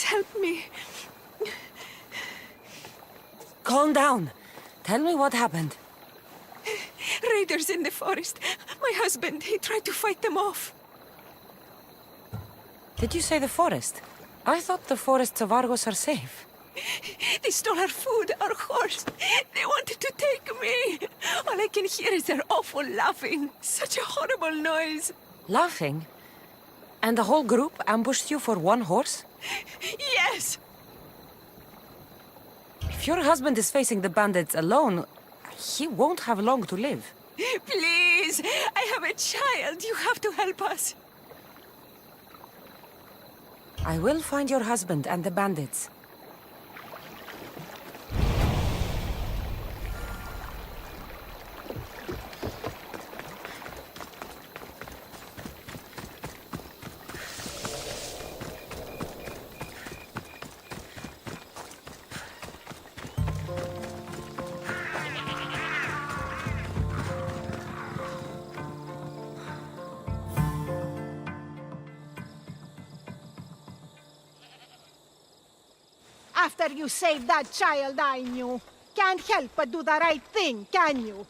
Please help me. Calm down. Tell me what happened. Raiders in the forest. My husband, he tried to fight them off. Did you say the forest? I thought the forests of Argos are safe. They stole our food, our horse. They wanted to take me. All I can hear is their awful laughing. Such a horrible noise. Laughing? And the whole group ambushed you for one horse? Yes! If your husband is facing the bandits alone, he won't have long to live. Please! I have a child. You have to help us. I will find your husband and the bandits. After you saved that child I knew, can't help but do the right thing, can you?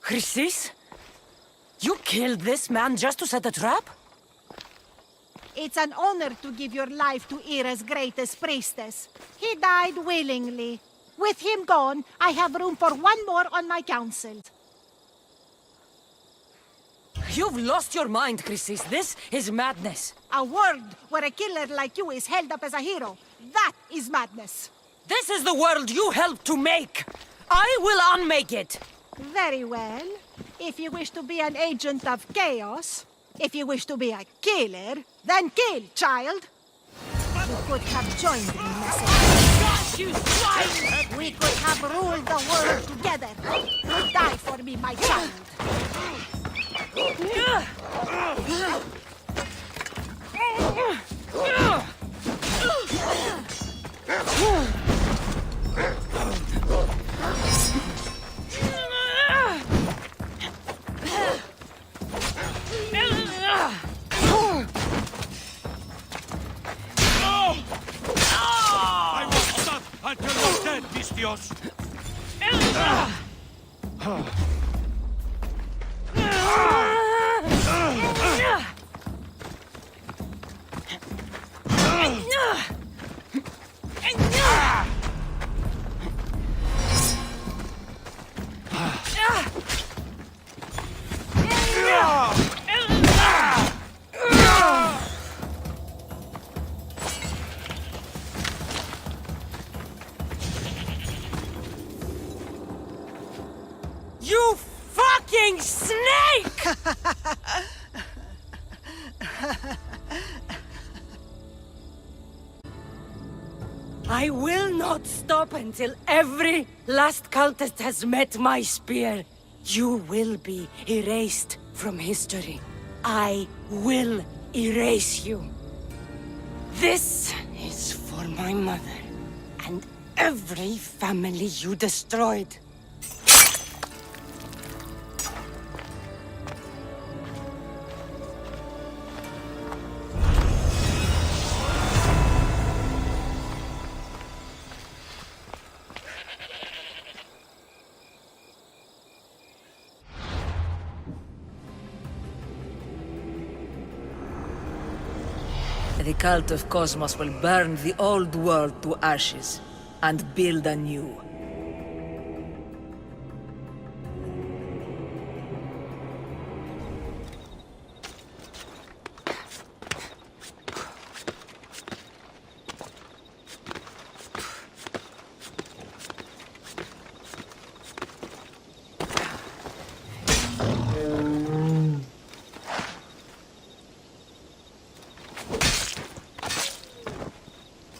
Chrysis? You killed this man just to set a trap? It's an honor to give your life to Ira's greatest priestess. He died willingly. With him gone, I have room for one more on my council. You've lost your mind, Chrysis. This is madness. A world where a killer like you is held up as a hero. That is madness. This is the world you helped to make. I will unmake it. Very well. If you wish to be an agent of chaos, if you wish to be a killer, then kill, child. You could have joined me, messenger. You swine! We could have ruled the world together. Die for me, my child. I will stop until you're dead, Vistios! You fucking snake! I will not stop until every last cultist has met my spear. You will be erased from history. I will erase you. This is for my mother and every family you destroyed. The cult of Cosmos will burn the old world to ashes and build a new.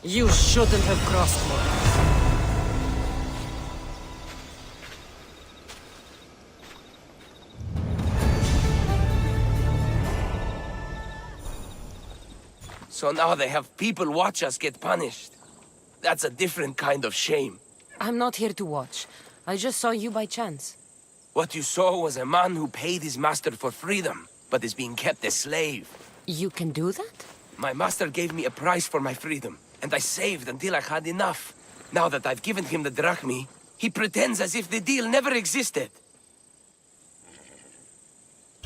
You shouldn't have crossed me. So now they have people watch us get punished. That's a different kind of shame. I'm not here to watch. I just saw you by chance. What you saw was a man who paid his master for freedom, but is being kept a slave. You can do that? My master gave me a price for my freedom, and I saved until I had enough. Now that I've given him the drachmi, he pretends as if the deal never existed.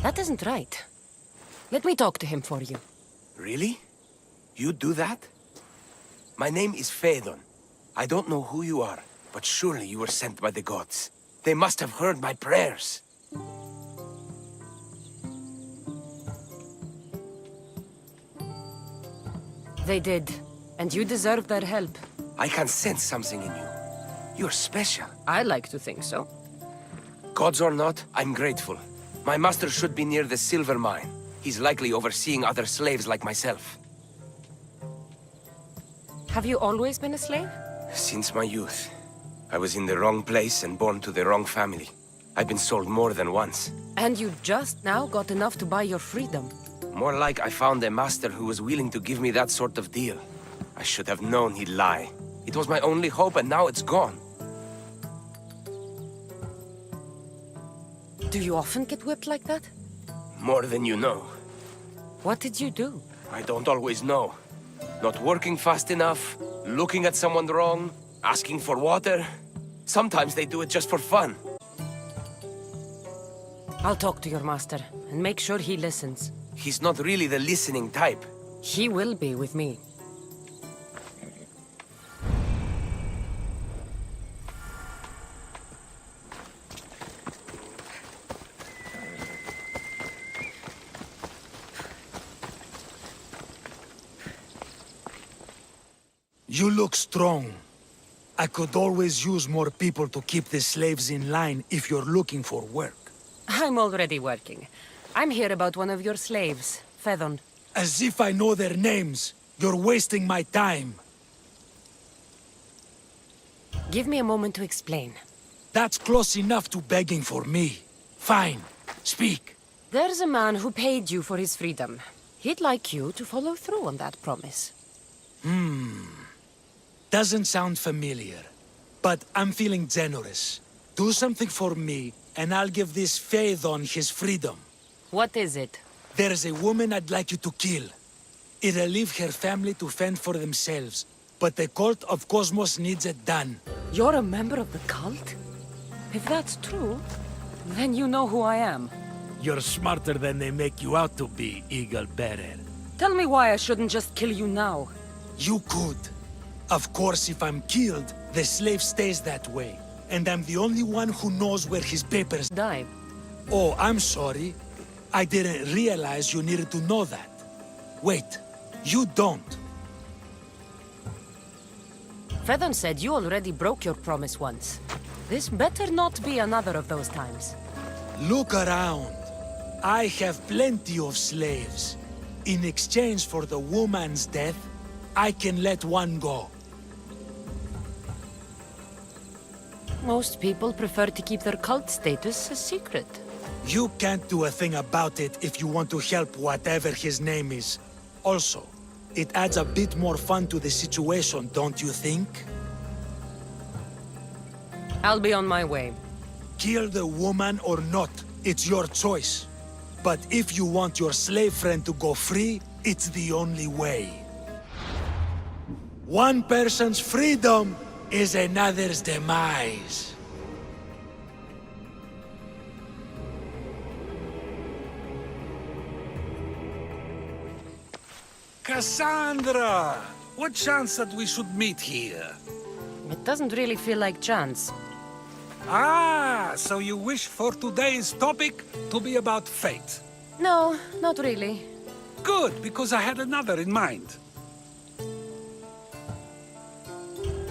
That isn't right. Let me talk to him for you. Really? You do that? My name is Phaedon. I don't know who you are, but surely you were sent by the gods. They must have heard my prayers. They did, and you deserve their help. I can sense something in you. You're special. I like to think so. Gods or not, I'm grateful. My master should be near the silver mine. He's likely overseeing other slaves like myself. Have you always been a slave? Since my youth. I was in the wrong place and born to the wrong family. I've been sold more than once. And you just now got enough to buy your freedom. More like I found a master who was willing to give me that sort of deal. I should have known he'd lie. It was my only hope, and now it's gone. Do you often get whipped like that? More than you know. What did you do? I don't always know. Not working fast enough, looking at someone wrong, asking for water. Sometimes they do it just for fun. I'll talk to your master, and make sure he listens. He's not really the listening type. He will be with me. You look strong. I could always use more people to keep the slaves in line if you're looking for work. I'm already working. I'm here about one of your slaves, Phaedon. As if I know their names. You're wasting my time. Give me a moment to explain. That's close enough to begging for me. Fine. Speak. There's a man who paid you for his freedom. He'd like you to follow through on that promise. Doesn't sound familiar. But I'm feeling generous. Do something for me, and I'll give this Phaedon his freedom. What is it? There's a woman I'd like you to kill. It'll leave her family to fend for themselves. But the cult of Cosmos needs it done. You're a member of the cult? If that's true, then you know who I am. You're smarter than they make you out to be, Eagle Bearer. Tell me why I shouldn't just kill you now. You could. Of course, if I'm killed, the slave stays that way. And I'm the only one who knows where his papers Die. Oh, I'm sorry. I didn't realize you needed to know that. Wait, you don't. Phaedon said you already broke your promise once. This better not be another of those times. Look around. I have plenty of slaves. In exchange for the woman's death, I can let one go. Most people prefer to keep their cult status a secret. You can't do a thing about it if you want to help whatever his name is. Also, it adds a bit more fun to the situation, don't you think? I'll be on my way. Kill the woman or not, it's your choice. But if you want your slave friend to go free, it's the only way. One person's freedom is another's demise. Cassandra! What chance that we should meet here? It doesn't really feel like chance. Ah, so you wish for today's topic to be about fate. No, not really. Good, because I had another in mind.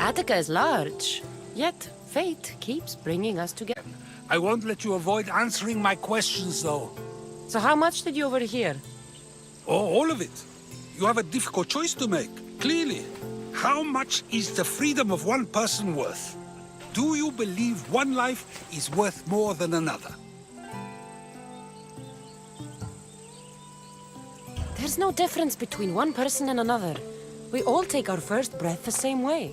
Attica is large, yet fate keeps bringing us together. I won't let you avoid answering my questions, though. So how much did you overhear? Oh, all of it. You have a difficult choice to make, clearly. How much is the freedom of one person worth? Do you believe one life is worth more than another? There's no difference between one person and another. We all take our first breath the same way.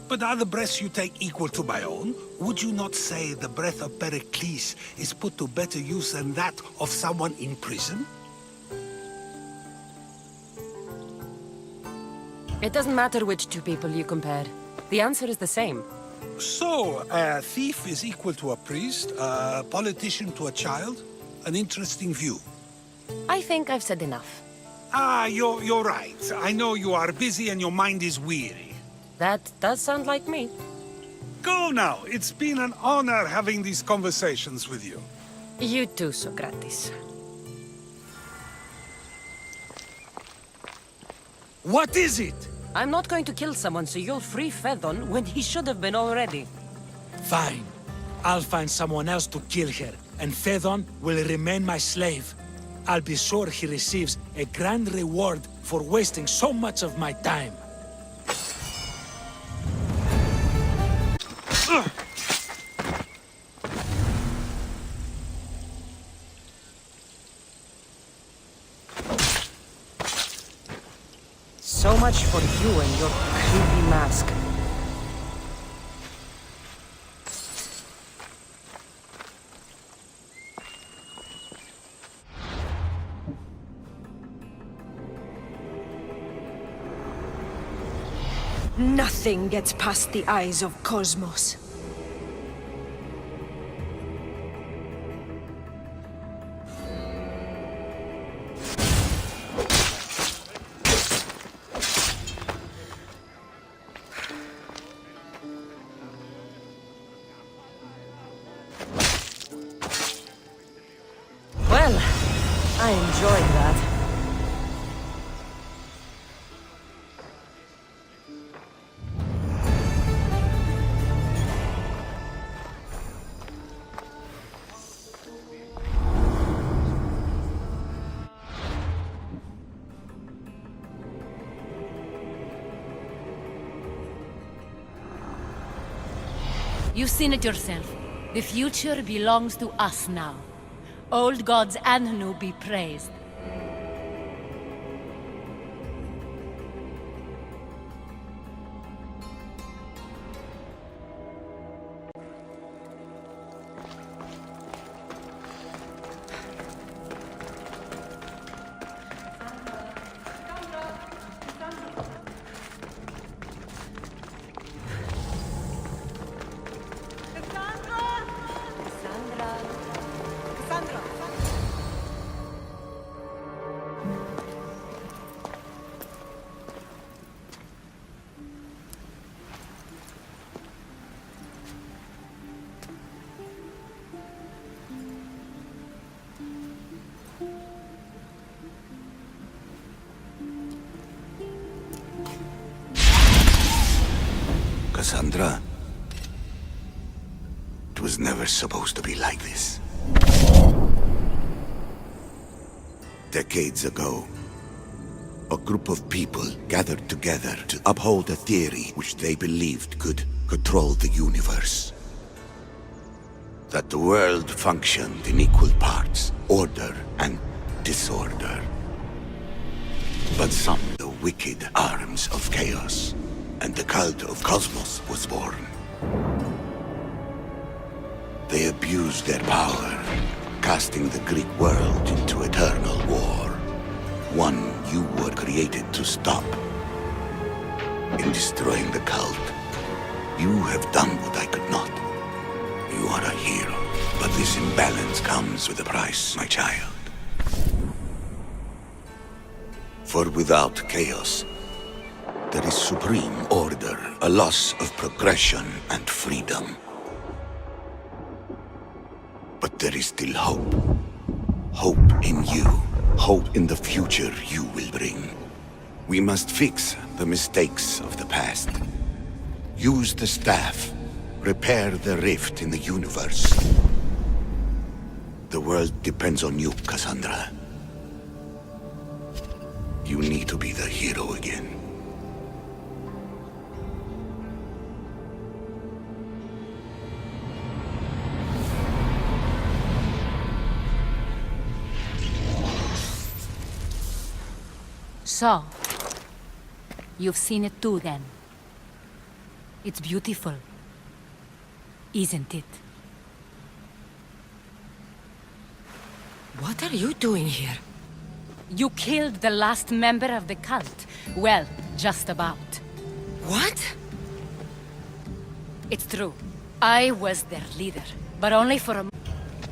But are the breaths you take equal to my own? Would you not say the breath of Pericles is put to better use than that of someone in prison? It doesn't matter which two people you compare. The answer is the same. So, a thief is equal to a priest, a politician to a child? An interesting view. I think I've said enough. You're right. I know you are busy and your mind is weary. That does sound like me. Go now. It's been an honor having these conversations with you. You too, Socrates. What is it? I'm not going to kill someone so you'll free Phaethon when he should have been already. Fine. I'll find someone else to kill her, and Phaethon will remain my slave. I'll be sure he receives a grand reward for wasting so much of my time. So much for you and your creepy mask. Nothing gets past the eyes of Cosmos. Well, I enjoyed that. You've seen it yourself. The future belongs to us now. Old gods and new be praised. Cassandra, it was never supposed to be like this. Decades ago, a group of people gathered together to uphold a theory which they believed could control the universe. That the world functioned in equal parts, order and disorder. But some the wicked arms of chaos, and the cult of Cosmos was born. They abused their power, casting the Greek world into eternal war. One you were created to stop. In destroying the cult, you have done what I could not. You are a hero, but this imbalance comes with a price, my child. For without chaos, there is supreme order, a loss of progression and freedom. But there is still hope. Hope in you. Hope in the future you will bring. We must fix the mistakes of the past. Use the staff. Repair the rift in the universe. The world depends on you, Cassandra. You need to be the hero again. So, you've seen it too then. It's beautiful, isn't it? What are you doing here? You killed the last member of the cult. Well, just about. What? It's true. I was their leader, but only for a...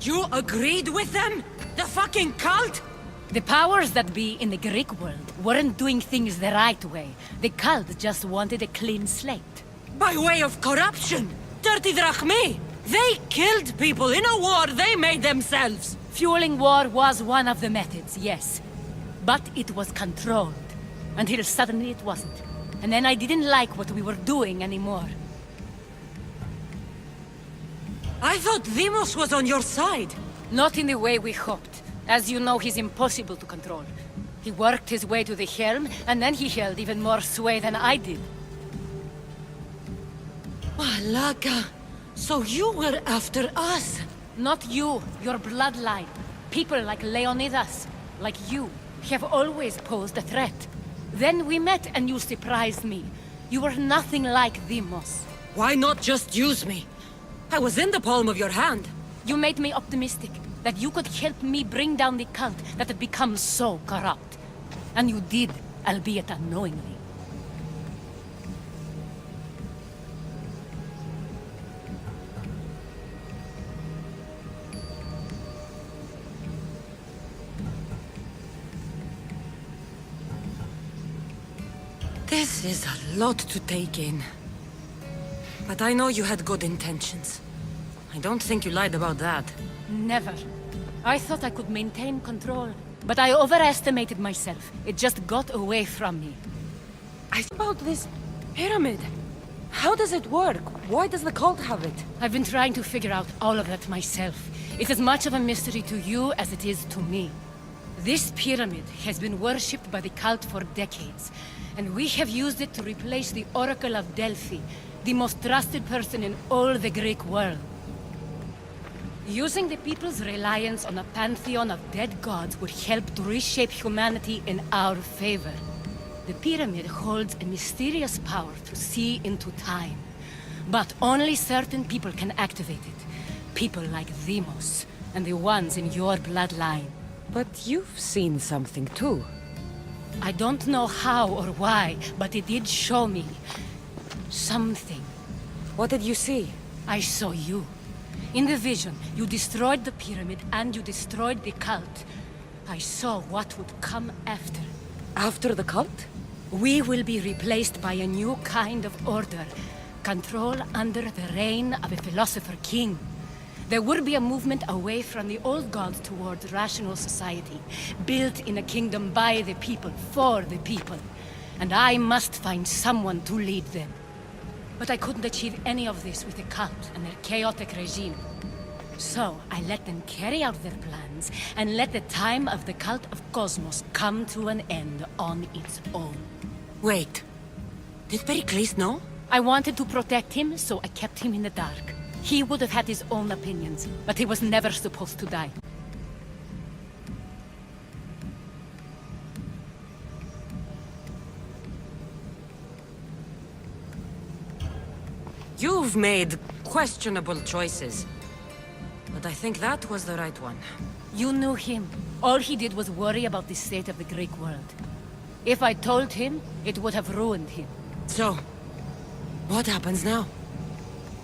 You agreed with them? The fucking cult? The powers that be in the Greek world weren't doing things the right way. The cult just wanted a clean slate. By way of corruption! Dirty drachmi! They killed people in a war they made themselves! Fueling war was one of the methods, yes. But it was controlled. Until suddenly it wasn't. And then I didn't like what we were doing anymore. I thought Demos was on your side. Not in the way we hoped. As you know, he's impossible to control. He worked his way to the helm, and then he held even more sway than I did. Malaka, so you were after us? Not you, your bloodline. People like Leonidas, like you, have always posed a threat. Then we met and you surprised me. You were nothing like Demos. Why not just use me? I was in the palm of your hand. You made me optimistic that you could help me bring down the cult that had become so corrupt. And you did, albeit unknowingly. This is a lot to take in. But I know you had good intentions. I don't think you lied about that. Never. I thought I could maintain control, but I overestimated myself. It just got away from me. About this pyramid. How does it work? Why does the cult have it? I've been trying to figure out all of that myself. It's as much of a mystery to you as it is to me. This pyramid has been worshipped by the cult for decades, and we have used it to replace the Oracle of Delphi, the most trusted person in all the Greek world. Using the people's reliance on a pantheon of dead gods would help to reshape humanity in our favor. The pyramid holds a mysterious power to see into time, but only certain people can activate it. People like Demos, and the ones in your bloodline. But you've seen something too. I don't know how or why, but it did show me something. What did you see? I saw you. In the vision, you destroyed the pyramid and you destroyed the cult. I saw what would come after. After the cult? We will be replaced by a new kind of order. Control under the reign of a philosopher king. There would be a movement away from the old gods towards rational society, built in a kingdom by the people, for the people. And I must find someone to lead them. But I couldn't achieve any of this with the cult and their chaotic regime. So I let them carry out their plans, and let the time of the cult of Cosmos come to an end on its own. Wait. Did Pericles know? I wanted to protect him, so I kept him in the dark. He would have had his own opinions, but he was never supposed to die. You've made questionable choices. But I think that was the right one. You knew him. All he did was worry about the state of the Greek world. If I told him, it would have ruined him. So, what happens now?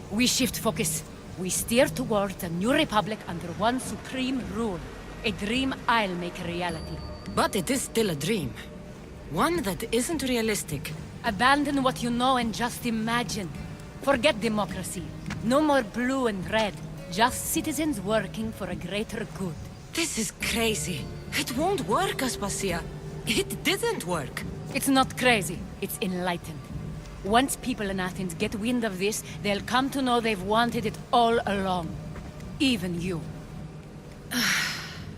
We shift focus. We steer towards a new republic under one supreme rule. A dream I'll make a reality. But it is still a dream. One that isn't realistic. Abandon what you know and just imagine. Forget democracy. No more blue and red. Just citizens working for a greater good. This is crazy. It won't work, Aspasia. It didn't work. It's not crazy. It's enlightened. Once people in Athens get wind of this, they'll come to know they've wanted it all along. Even you.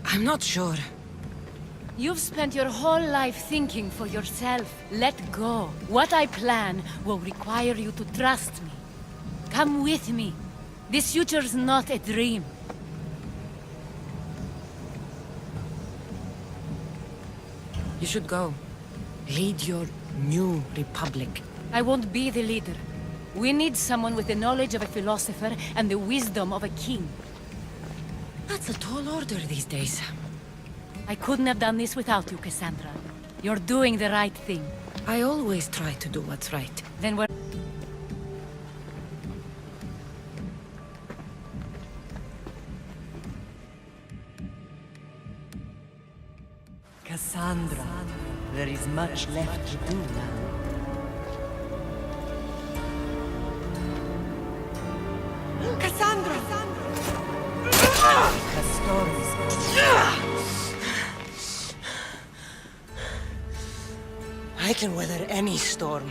I'm not sure. You've spent your whole life thinking for yourself. Let go. What I plan will require you to trust me. Come with me. This future's not a dream. You should go. Lead your new republic. I won't be the leader. We need someone with the knowledge of a philosopher and the wisdom of a king. That's a tall order these days. I couldn't have done this without you, Cassandra. You're doing the right thing. I always try to do what's right. Then we're... Cassandra, there is much left to do now. Cassandra! I can weather any storm.